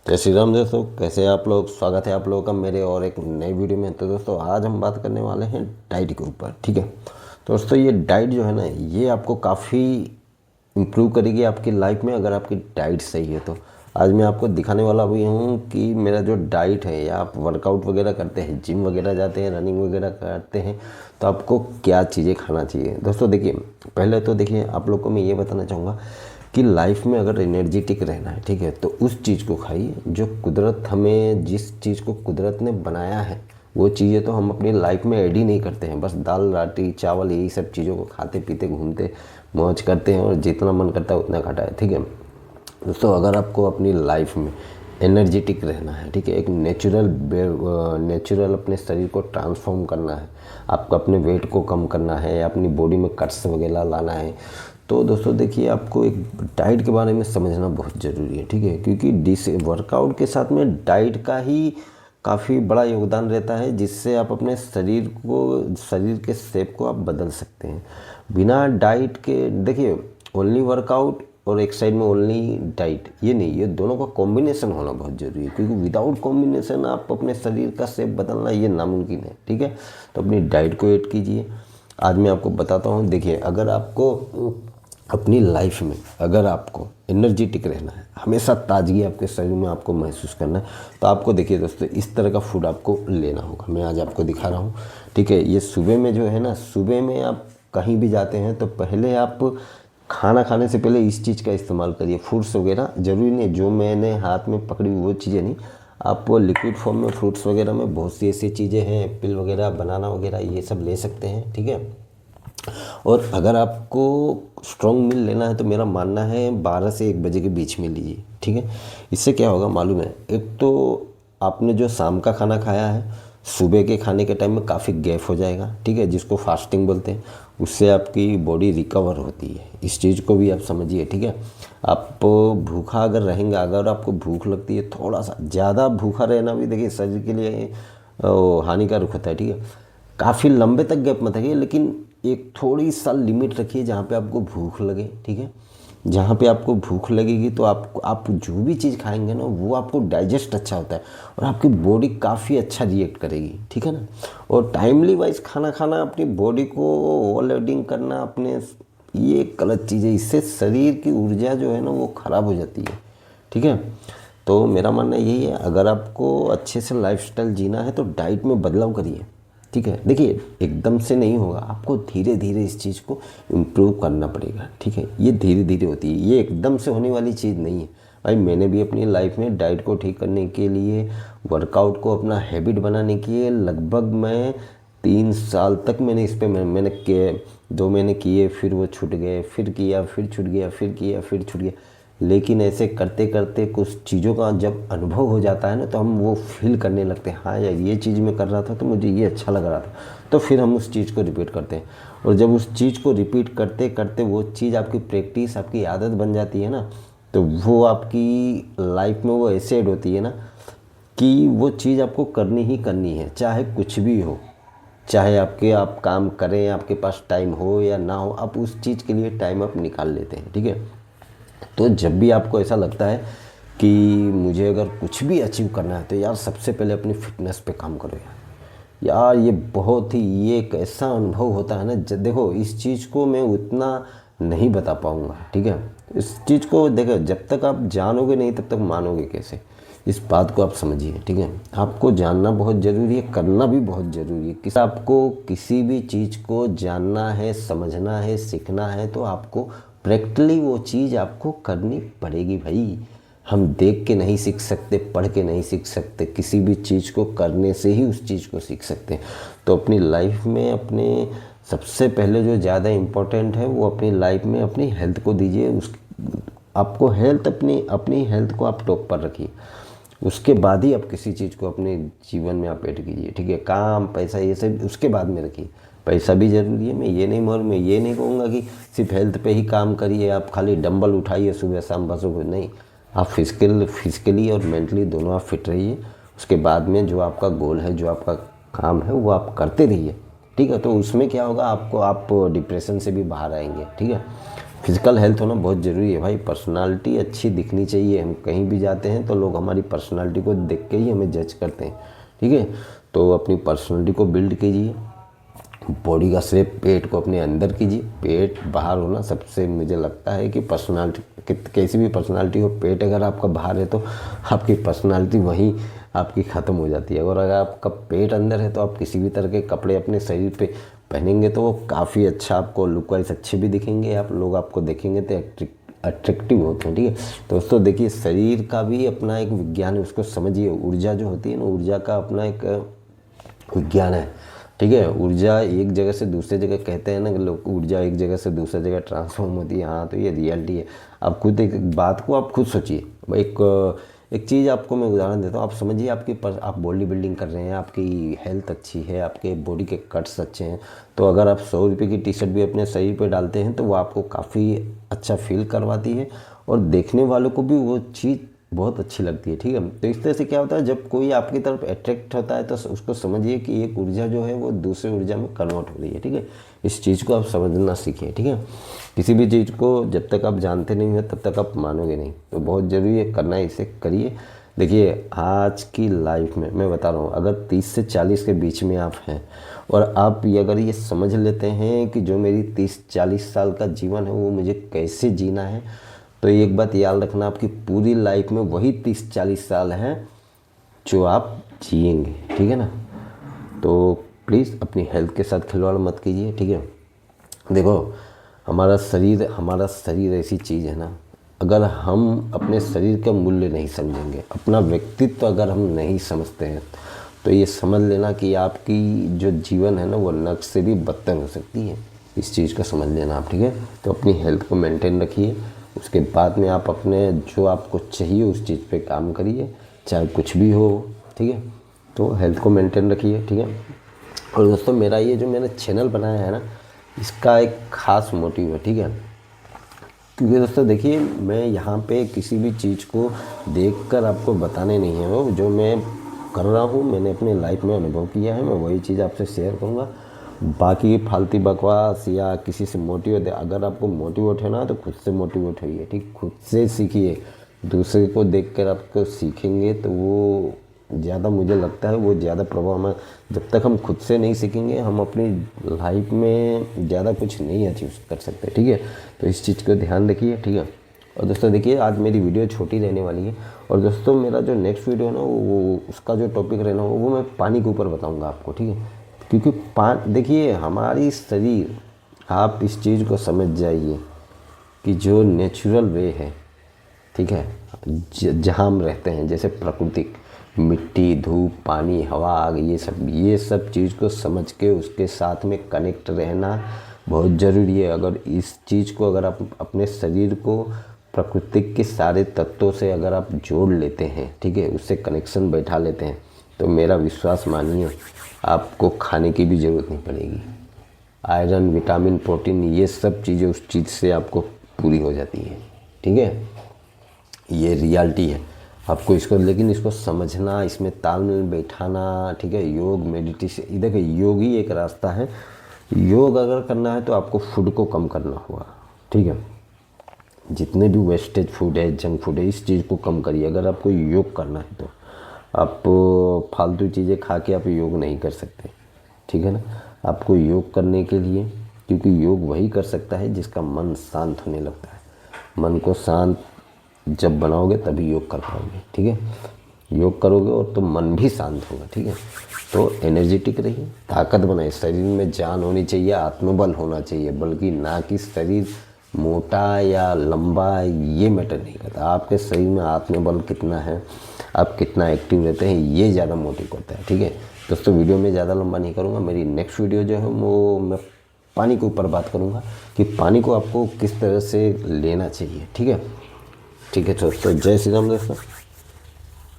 जय श्री राम दोस्तों, कैसे हैं आप लोग। स्वागत है आप लोगों का मेरे और एक नई वीडियो में। तो दोस्तों आज हम बात करने वाले हैं डाइट के ऊपर। ठीक है तो दोस्तों ये डाइट जो है ना, ये आपको काफ़ी इम्प्रूव करेगी आपकी लाइफ में अगर आपकी डाइट सही है। तो आज मैं आपको दिखाने वाला भी हूँ कि मेरा जो डाइट है, या आप वर्कआउट वगैरह करते हैं, जिम वगैरह जाते हैं, रनिंग वगैरह करते हैं, तो आपको क्या चीज़ें खाना चाहिए। दोस्तों देखिए, पहले तो देखिए आप लोग को मैं ये बताना चाहूँगा कि लाइफ में अगर एनर्जेटिक रहना है, ठीक है, तो उस चीज़ को खाइए जो कुदरत हमें, जिस चीज़ को कुदरत ने बनाया है वो चीज़ें तो हम अपनी लाइफ में ऐड ही नहीं करते हैं। बस दाल रोटी चावल यही सब चीज़ों को खाते पीते घूमते मौज करते हैं और जितना मन करता है उतना खाता है। ठीक है दोस्तों, अगर आपको अपनी लाइफ में एनर्जेटिक रहना है, ठीक है, एक नेचुरल अपने शरीर को ट्रांसफॉर्म करना है, आपको अपने वेट को कम करना है या अपनी बॉडी में कट्स वगैरह लाना है, तो दोस्तों देखिए आपको एक डाइट के बारे में समझना बहुत ज़रूरी है। ठीक है, क्योंकि डिस वर्कआउट के साथ में डाइट का ही काफ़ी बड़ा योगदान रहता है, जिससे आप अपने शरीर के शेप को आप बदल सकते हैं। बिना डाइट के देखिए, ओनली वर्कआउट और एक साइड में ओनली डाइट, ये नहीं, ये दोनों का कॉम्बिनेशन होना बहुत ज़रूरी है, क्योंकि विदाउट कॉम्बिनेशन आप अपने शरीर का शेप बदलना ये नामुमकिन है। ठीक है, तो अपनी डाइट को ऐड कीजिए। आज मैं आपको बताता हूँ। देखिए, अगर आपको अपनी लाइफ में अगर आपको एनर्जेटिक रहना है, हमेशा ताजगी आपके शरीर में आपको महसूस करना है, तो आपको देखिए दोस्तों इस तरह का फूड आपको लेना होगा। मैं आज आपको दिखा रहा हूँ। ठीक है, ये सुबह में जो है ना, सुबह में आप कहीं भी जाते हैं तो पहले आप खाना खाने से पहले इस चीज़ का इस्तेमाल करिए। फ्रूट्स वगैरह ज़रूरी नहीं, जो मैंने हाथ में पकड़ी वो चीज़ें नहीं, आप लिक्विड फॉर्म में फ्रूट्स वगैरह में बहुत सी ऐसी चीज़ें हैं, एप्पल वगैरह, बनाना वगैरह, ये सब ले सकते हैं। ठीक है, और अगर आपको स्ट्रॉन्ग मील लेना है तो मेरा मानना है 12 से 1 बजे के बीच में लीजिए। ठीक है, इससे क्या होगा मालूम है, एक तो आपने जो शाम का खाना खाया है, सुबह के खाने के टाइम में काफ़ी गैप हो जाएगा। ठीक है, जिसको फास्टिंग बोलते हैं, उससे आपकी बॉडी रिकवर होती है। इस चीज़ को भी आप समझिए। ठीक है, आप भूखा अगर रहेंगे, अगर आपको भूख लगती है, थोड़ा सा ज़्यादा भूखा रहना भी देखिए शरीर के लिए हानिकारक होता है। ठीक है, काफ़ी लंबे तक गैप मत रखिए, लेकिन एक थोड़ी सा लिमिट रखिए जहाँ पे आपको भूख लगे। ठीक है, जहाँ पे आपको भूख लगेगी तो आप जो भी चीज़ खाएंगे ना, वो आपको डाइजेस्ट अच्छा होता है और आपकी बॉडी काफ़ी अच्छा रिएक्ट करेगी। ठीक है ना, और टाइमली वाइज खाना खाना, अपनी बॉडी को ओवरलोडिंग करना अपने, ये गलत चीज़ है। इससे शरीर की ऊर्जा जो है ना वो ख़राब हो जाती है। ठीक है, तो मेरा मानना यही है, अगर आपको अच्छे से लाइफस्टाइल जीना है तो डाइट में बदलाव करिए। ठीक है, देखिए एकदम से नहीं होगा, आपको धीरे धीरे इस चीज़ को इम्प्रूव करना पड़ेगा। ठीक है, ये धीरे धीरे होती है, ये एकदम से होने वाली चीज़ नहीं है। भाई मैंने भी अपनी लाइफ में डाइट को ठीक करने के लिए, वर्कआउट को अपना हैबिट बनाने के लिए लगभग मैं 3 साल तक मैंने इस पर मैंने किए। 2 महीने किए, फिर वो छूट गए, फिर किया, फिर छूट गया, फिर किया, फिर छूट गया। लेकिन ऐसे करते करते कुछ चीज़ों का जब अनुभव हो जाता है ना, तो हम वो फील करने लगते हैं, हाँ यार ये चीज़ मैं कर रहा था तो मुझे ये अच्छा लग रहा था, तो फिर हम उस चीज़ को रिपीट करते हैं। और जब उस चीज़ को रिपीट करते करते वो चीज़ आपकी प्रैक्टिस, आपकी आदत बन जाती है ना, तो वो आपकी लाइफ में वो ऐसे ऐड होती है ना कि वो चीज़ आपको करनी ही करनी है, चाहे कुछ भी हो। चाहे आप काम करें, आपके पास टाइम हो या ना हो, आप उस चीज़ के लिए टाइम आप निकाल लेते हैं। ठीक है, तो जब भी आपको ऐसा लगता है कि मुझे अगर कुछ भी अचीव करना है, तो यार सबसे पहले अपनी फिटनेस पे काम करो यार। यार ये बहुत ही, ये एक ऐसा अनुभव होता है ना, देखो इस चीज़ को मैं उतना नहीं बता पाऊँगा। ठीक है, इस चीज़ को देखो, जब तक आप जानोगे नहीं तब तक मानोगे कैसे, इस बात को आप समझिए। ठीक है, आपको जानना बहुत ज़रूरी है, करना भी बहुत ज़रूरी है। आपको किसी भी चीज़ को जानना है, समझना है, सीखना है, तो आपको प्रैक्टिकली वो चीज़ आपको करनी पड़ेगी भाई। हम देख के नहीं सीख सकते, पढ़ के नहीं सीख सकते, किसी भी चीज़ को करने से ही उस चीज़ को सीख सकते हैं। तो अपनी लाइफ में अपने सबसे पहले जो ज़्यादा इम्पोर्टेंट है, वो अपनी लाइफ में अपनी हेल्थ को दीजिए। आपको हेल्थ, अपनी हेल्थ को आप टॉप पर रखिए, उसके बाद ही आप किसी चीज़ को अपने जीवन में आप ऐड कीजिए। ठीक है, काम पैसा ये सब उसके बाद में रखिए। पैसा भी ज़रूरी है, मैं ये नहीं कहूँगा कि सिर्फ हेल्थ पे ही काम करिए, आप खाली डंबल उठाइए सुबह शाम बस हो, नहीं। आप फिजिकली और मेंटली दोनों आप फिट रहिए। उसके बाद में जो आपका गोल है, जो आपका काम है, वो आप करते रहिए। ठीक है, तो उसमें क्या होगा, आप डिप्रेशन से भी बाहर आएंगे। ठीक है, फिजिकल हेल्थ होना बहुत ज़रूरी है भाई। पर्सनालिटी अच्छी दिखनी चाहिए। हम कहीं भी जाते हैं तो लोग हमारी पर्सनालिटी को देख के ही हमें जज करते हैं, ठीक है। तो अपनी पर्सनालिटी को बिल्ड कीजिए, बॉडी का शेप, पेट को अपने अंदर कीजिए। पेट बाहर होना सबसे, मुझे लगता है कि पर्सनालिटी, कैसी भी पर्सनालिटी हो, पेट अगर आपका बाहर है तो आपकी पर्सनालिटी वहीं आपकी ख़त्म हो जाती है। और अगर आपका पेट अंदर है तो आप किसी भी तरह के कपड़े अपने शरीर पे पहनेंगे तो वो काफ़ी अच्छा, आपको लुक वाइज अच्छे भी दिखेंगे, आप लोग आपको देखेंगे तो अट्रैक्टिव होते हैं, ठीक है। दोस्तों देखिए, शरीर का भी अपना एक विज्ञान है, उसको समझिए। ऊर्जा जो होती है ना, ऊर्जा का अपना एक विज्ञान है, ठीक है। ऊर्जा एक जगह से दूसरे जगह, कहते हैं ना कि लोग, ऊर्जा एक जगह से दूसरे जगह ट्रांसफॉर्म होती है। हाँ, तो ये रियलिटी है। आप खुद एक बात को आप खुद सोचिए। एक चीज़ आपको मैं उदाहरण देता हूँ, आप समझिए, आप बॉडी बिल्डिंग कर रहे हैं, आपकी हेल्थ अच्छी है, आपके बॉडी के कट्स अच्छे हैं, तो अगर आप 100 रुपये की टी शर्ट भी अपने शरीर पे डालते हैं तो वो आपको काफ़ी अच्छा फील करवाती है और देखने वालों को भी वो चीज़ बहुत अच्छी लगती है, ठीक है। तो इस तरह से क्या होता है, जब कोई आपकी तरफ अट्रैक्ट होता है तो उसको समझिए कि एक ऊर्जा जो है वो दूसरी ऊर्जा में कन्वर्ट हो रही है, ठीक है। इस चीज़ को आप समझना सीखिए, ठीक है। किसी भी चीज़ को जब तक आप जानते नहीं हो तब तक आप मानोगे नहीं, तो बहुत ज़रूरी है करना है, इसे करिए। देखिए, आज की लाइफ में मैं बता रहा हूँ, अगर 30 से 40 के बीच में आप हैं और आप अगर ये समझ लेते हैं कि जो मेरी 30-40 साल का जीवन है वो मुझे कैसे जीना है, तो एक बात याद रखना, आपकी पूरी लाइफ में वही 30-40 साल हैं जो आप जिएंगे, ठीक है ना। तो प्लीज़ अपनी हेल्थ के साथ खिलवाड़ मत कीजिए, ठीक है। देखो, हमारा शरीर ऐसी चीज़ है ना, अगर हम अपने शरीर का मूल्य नहीं समझेंगे, अपना व्यक्तित्व अगर हम नहीं समझते हैं, तो ये समझ लेना कि आपकी जो जीवन है ना वो नर्क से भी बदतर हो सकती है। इस चीज़ को समझ लेना आप, ठीक है। तो अपनी हेल्थ को मेंटेन रखिए, उसके बाद में आप अपने जो आपको चाहिए उस चीज़ पे काम करिए, चाहे कुछ भी हो, ठीक है। तो हेल्थ को मेंटेन रखिए, ठीक है। और दोस्तों, मेरा ये जो मैंने चैनल बनाया है ना, इसका एक ख़ास मोटिव है, ठीक है। क्योंकि दोस्तों देखिए, मैं यहाँ पे किसी भी चीज़ को देखकर आपको बताने नहीं है, वो जो मैं कर रहा हूँ, मैंने अपने लाइफ में अनुभव किया है, मैं वही चीज़ आपसे शेयर करूँगा। बाकी फालतू बकवास या किसी से मोटिवेट, अगर आपको मोटिवेट होना है तो खुद से मोटिवेट होइए, ठीक, खुद से सीखिए। दूसरे को देखकर आपको सीखेंगे तो वो ज़्यादा, मुझे लगता है वो ज़्यादा प्रभाव में, जब तक हम खुद से नहीं सीखेंगे हम अपनी लाइफ में ज़्यादा कुछ नहीं अचीव कर सकते, ठीक है। तो इस चीज़ को ध्यान रखिए, ठीक है। और दोस्तों देखिए, आज मेरी वीडियो छोटी रहने वाली है, और दोस्तों मेरा जो नेक्स्ट वीडियो है ना वो उसका जो टॉपिक रहना वो मैं पानी के ऊपर बताऊँगा आपको, ठीक है। क्योंकि देखिए, हमारी शरीर, आप इस चीज़ को समझ जाइए कि जो नेचुरल वे है, ठीक है, जहाँ हम रहते हैं, जैसे प्राकृतिक मिट्टी, धूप, पानी, हवा, आग, ये सब चीज़ को समझ के उसके साथ में कनेक्ट रहना बहुत ज़रूरी है। अगर इस चीज़ को, अगर आप अपने शरीर को प्राकृतिक के सारे तत्वों से अगर आप जोड़ लेते हैं, ठीक है, उससे कनेक्शन बैठा लेते हैं, तो मेरा विश्वास मानिए, आपको खाने की भी ज़रूरत नहीं पड़ेगी। आयरन, विटामिन, प्रोटीन, ये सब चीज़ें उस चीज़ से आपको पूरी हो जाती है, ठीक है। ये रियलिटी है। आपको इसको, लेकिन इसको समझना, इसमें तालमेल बैठाना, ठीक है। योग, मेडिटेशन, देखिए योग ही एक रास्ता है। योग अगर करना है तो आपको फूड को कम करना होगा, ठीक है। जितने भी वेस्टेज फूड है, जंक फूड है, इस चीज़ को कम करिए अगर आपको योग करना है तो। आप फालतू चीज़ें खा के आप योग नहीं कर सकते, ठीक है ना। आपको योग करने के लिए, क्योंकि योग वही कर सकता है जिसका मन शांत होने लगता है। मन को शांत जब बनाओगे तभी योग कर पाओगे, ठीक है। योग करोगे और तो मन भी शांत होगा, ठीक है। तो एनर्जेटिक रहिए, ताकत बनाए, शरीर में जान होनी चाहिए, आत्मबल होना चाहिए, बल्कि ना कि शरीर मोटा या लंबा, ये मैटर नहीं करता। आपके शरीर में आत्मबल कितना है, आप कितना एक्टिव रहते हैं, ये ज़्यादा मोटिव करता है, ठीक है। दोस्तों, वीडियो में ज़्यादा लंबा नहीं करूँगा। मेरी नेक्स्ट वीडियो जो है वो मैं पानी के ऊपर बात करूँगा कि पानी को आपको किस तरह से लेना चाहिए, ठीक है। ठीक है दोस्तों, जय श्री राम दोस्तों।